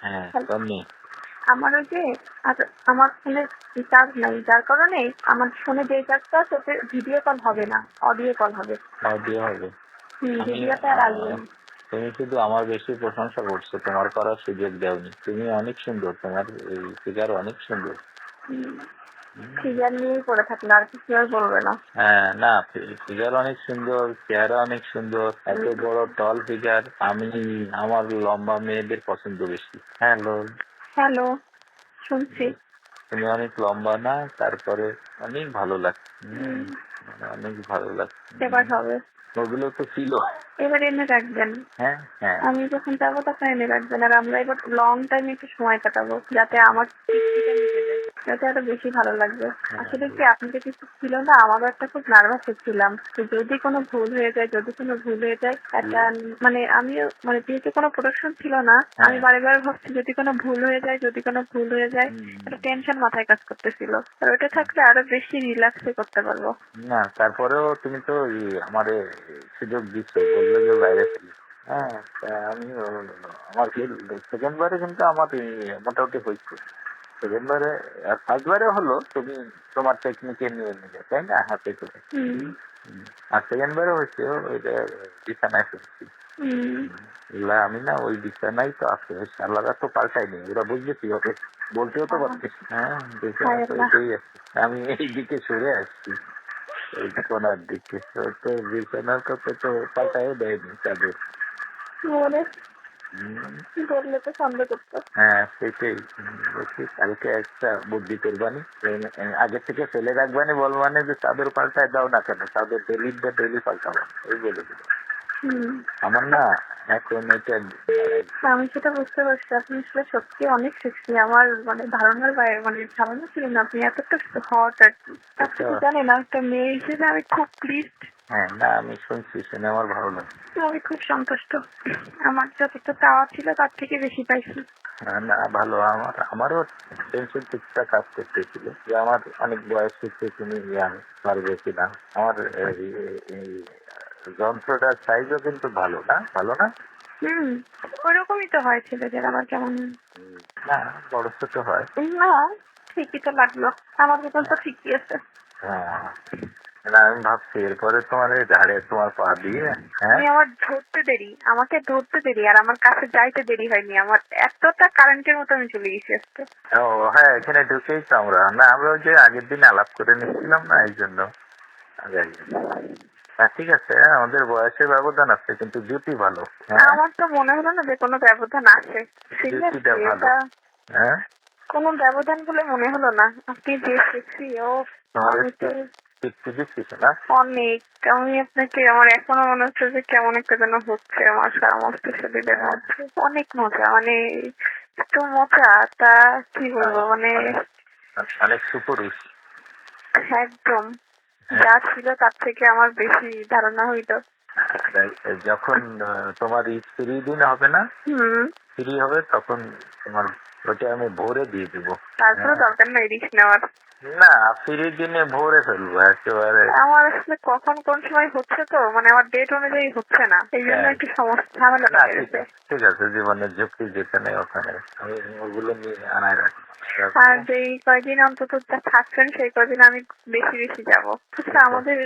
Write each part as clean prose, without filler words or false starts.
হ্যাঁ তন্নি, আমার ওই যে আমার ফোনে রিচার্জ নাই, যার কারণে আমার ফোনে যে রিচার্জটা আছে ওতে ভিডিও কল হবে না, অডিও কল হবে। অডিও হবে। ভিডিওতে আর আসবে না। তুমি শুধু আমার বেশি প্রশংসা করছো, তোমার করার সুযোগ দেওনি। তুমি অনেক সুন্দর, তোমার এই ফিগার অনেক সুন্দর। ফিগার নিয়েই পড়ে থাকলে আর কিছু আর বলবে না। হ্যাঁ না, ফিগার অনেক সুন্দর, চেহারা অনেক সুন্দর, এত বড় টল ফিগার। আমার লম্বা মেয়েদের পছন্দ বেশি। হ্যালো হ্যালো, শুনছি। তুমি অনেক লম্বা না, তারপরে অনেক ভালো লাগছে, অনেক ভালো লাগছে। এবার হবে, ওগুলো তো ছিল। এবার এনে রাখবেন। হ্যাঁ হ্যাঁ, আমি যখন যাবো তখন এনে রাখবেন। আর আমরা এবার লং টাইম একটু সময় কাটাবো, যাতে আমার যাতে আরো বেশি ভালো লাগবে। আসলে কি আপনাদের কিছু ছিল না, আমারও একটা খুব নার্ভাস হচ্ছিলাম যদি কোনো ভুল হয়ে যায়, একটা মানে আমিও মানে যেহেতু কোনো প্রোডাকশন ছিল না, আমি বারে ভাবছি যদি কোনো ভুল হয়ে যায় একটা টেনশন মাথায় কাজ করতেছিল। আর ওটা থাকলে আরো বেশি রিল্যাক্সে করতে পারবো। না তারপরেও তুমি তো আমার সুযোগ দিচ্ছ, বললে যে বাইরে ছিল। হ্যাঁ আমি আমার সেকেন্ড বারে কিন্তু আমার মোটামুটি হয়েছে। সেকেন্ড বারে আর ফার্স্ট বারে হলো তুমি তোমার টেকনিকে নিয়ে নিলে, তাই না, হাতে করে। আর সেকেন্ড বারে হচ্ছে ওইটা বিছানায় ফেলছি। আমি না ওই বিছানায় তো আছে, সালারা তো পাল্টাইনি, ওরা বুঝবে কি হবে, বলতেও তো পারছিস। হ্যাঁ ওইটাই আছে। আমি এই দিকে সরে আসছি, ওই কোনার দিকে, তো বিছানার কথা তো পাল্টাও দেয়নি তাদের। বললে তো সন্দেহ করতো। হ্যাঁ সেটাই বলছি, কালকে একটা বুদ্ধি করবানি, আগে থেকে ফেলে রাখবানি, বলবানি যে চাদর পাল্টায় দাও না কেন, চাদর ডেলি পাল্টাবো, এই বলে দিল। আমার না এখন এটা আমি সেটা বুঝতে পারছি, আপনি আসলে সত্যি অনেক সেক্সি। আমার মানে ধারণার বাইরে, মানে ধারণা ছিল না আপনি এতটা হট। আর কি আপনি তো জানেন একটা মেয়ে হিসেবে আমি খুব প্লিজড। হ্যাঁ না, আমি শুনছি, শুনে আমার ভালো লাগে। আমি খুব সন্তুষ্ট, আমার যতটা চাওয়া ছিল তার থেকে বেশি পাইছি। না ভালো, আমারও টেনশন কিছুটা কাজ করতেছিল যে আমার অনেক বয়স হচ্ছে, তুমি পারবে কিনা। আমার এই যন্ত্রটার সাইজও কিন্তু ভালো না, ওরকমই তো হয় ছেলেদের, আবার কেমন না বড় ছোট হয় না। ঠিকই তো লাগলো, আমার ভিতর তো ঠিকই আছে। হ্যাঁ না, আমি ভাবছি এরপরে তোমার এই ঝাড়ে তোমার পা দিয়ে। হ্যাঁ আমাকে ধরতে দেরি আর আমার কাছে যাইতে দেরি হয়নি। আমার এতটা কারেন্টের মতো আমি চলে গেছি আজকে। ও হ্যাঁ, এখানে ঢুকেই তো আমরা ওই যে আগের দিন আলাপ করে নিচ্ছিলাম না, এই জন্য। হ্যাঁ ঠিক আছে, আমাদের বয়সের ব্যবধান আছে, কিন্তু জুটি ভালো। আমার তো মনে হলো না যে কোনো ব্যবধান আছে। হ্যাঁ কোনো ব্যবধান বলে মনে হলো না। আপনি যে সেক্সি, ও অনেক। আমি আপনাকে, আমার এখনো মনে হচ্ছে যে কেমন একটা যেন হচ্ছে আমার সমস্ত শরীরের মধ্যে। অনেক মজা, মানে এত মজা, তা কি বলবো, মানে অনেক সুপুরুষ একদম যা ছিল তার থেকে আমার বেশি ধারণা হইতো। যখন তোমার ফ্রি দিন হবে না, ফ্রি হবে তখন তোমার ওটা আমি ভোরে দিয়ে দেবো। তারপরে দরকার নাই রিস্ক নেওয়ার। না ফ্রি দিনে ভোরে ফেলবো একেবারে। আমার আসলে কখন কোন সময় হচ্ছে তো, মানে আমার ডেট অনুযায়ী হচ্ছে না, এই জন্য একটু সমস্যা ঝামেলা লেগে গেছে। ঠিক আছে, জীবনের ঝুঁকি যেখানে ওখানে আমি ওগুলো নিয়ে আনায় রাখবো। আর যেই কয়দিন অন্তত থাকছেন সেই কয়দিন আমি বেশি বেশি যাবো। আচ্ছা আমাদের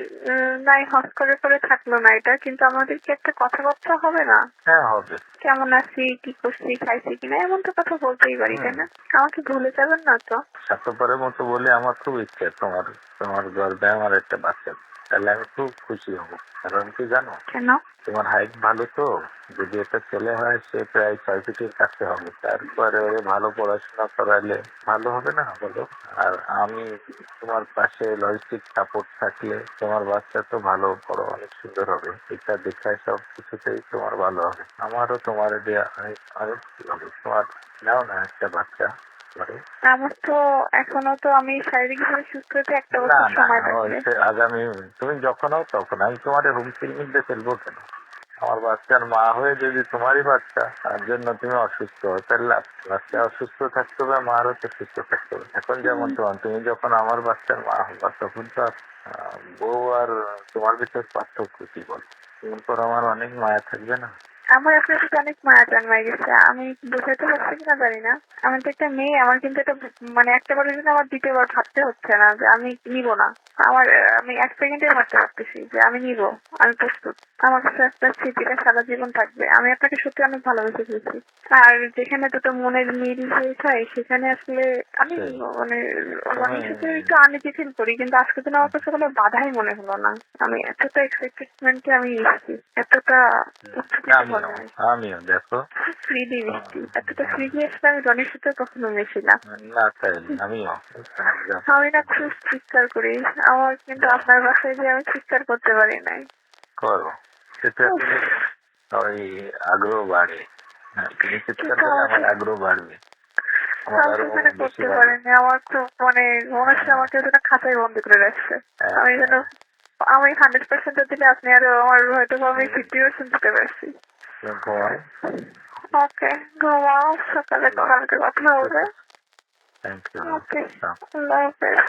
নাই হস করে থাকলো না এটা, কিন্তু আমাদের কি একটা কথাবার্তা হবে না? হ্যাঁ হবে। কেমন আছি, কি করছি, খাইছি কিনা, এমন তো কথা বলতেই পারি, তাই না? আমাকে ভুলে যাবেন না তো? স্বার্থপরের মতো বলে আমার খুব ইচ্ছে তোমার গর্বে আমার একটা বাচ্চা, তাহলে আমি খুব খুশি হব। কারণ কি জানো, কেন? তোমার হাইট ভালো তো, যদি একটা ছেলে হয় সে প্রায় 6 ফিটের কাছে হবে, তারপরে ভালো পড়াশোনা করালে ভালো হবে না বলো? আর আমি তোমার পাশে লজিস্টিক সাপোর্ট থাকলে তোমার বাচ্চা তো ভালো বড় অনেক সুন্দর হবে। এটা দেখায় সব কিছুতেই তোমার ভালো হবে। আমারও তোমার দেওয়া অনেক ভালো। তোমার নাও না একটা বাচ্চা। আমার তো এখনো তো আমি শারীরিকভাবে সুস্থ হতে একটা বছর সময় লাগবে। আগামী তুমি যখন হও তখন আমি তোমার হোমস্টের মধ্যে ফেলবো কেন? আমার বাচ্চার মা হয়ে যদি তোমারই বাচ্চা তার জন্য তুমি অসুস্থ হো, তাহলে বাচ্চা অসুস্থ থাকতে হবে, মারও তো সুস্থ থাকতে হবে। এখন যেমন তুমি যখন আমার বাচ্চার মা হবা তখন তো বউ আর তোমার ভিতর পার্থক্য কি বল? তখন পর আমার অনেক মায়া থাকবে না? আমার আপনার প্রতি অনেক মায়া জন্মায় গেছে। আমি বোঝাতে পারছি কিনা জানি না। আমি তো একটা মেয়ে, আমার কিন্তু এটা মানে একটা বারের জন্য আমার দ্বিতীয়বার ভাবতে হচ্ছে না যে আমি নিব না। আমি 1 সেকেন্ডে ভাবতে পারতেছি যে আমি নিব, আমি প্রস্তুত। আমার কাছে আপনার স্মৃতিটা সারা জীবন থাকবে। আমি আপনাকে সত্যি অনেক ভালোবেসে ফেলছি। আর যেখানে দুটো মনের মিল হয়ে যায় সেখানে আসলে আমি মানে রনির সাথে একটু আনইজি ফিল করি, কিন্তু আজকের দিন আমার কাছে কোনো বাধাই মনে হলো না। আমি এতটা এক্সাইটেডমেন্টে আমি এসেছি, এতটা উচ্ছ্বসিত মনে হয়। আমিও দেখো ফ্রিলি মিষ্টি, এতটা ফ্রিলি আসলে আমি রনির সাথে কখনো মিশি না। না, তাই আমিও আমি না খুব চিৎকার করি, আমার কিন্তু আপনার বাসায় যে আমি চিৎকার করতে পারি নাই। করো, সেটা ওই আগ্রহ বাড়ে। হ্যাঁ, তুমি চিৎকার করলে আমার আগ্রহ বাড়বে, আমার আরো সেখানে বেশি করতে বাড়বে। পারিনি। আমার তো মানে মনে হচ্ছে আমাকে ওটা খাঁচায় বন্দি করে রাখছে। আমি যেন আমি 100% দিলে আপনি আরো আমার হয়তো আমি 50% দিতে পারছি। ওকে, ঘুমাও, সকালে কালকে কথা হবে। Thank you. ওকে, আল্লাহ হাফেজ।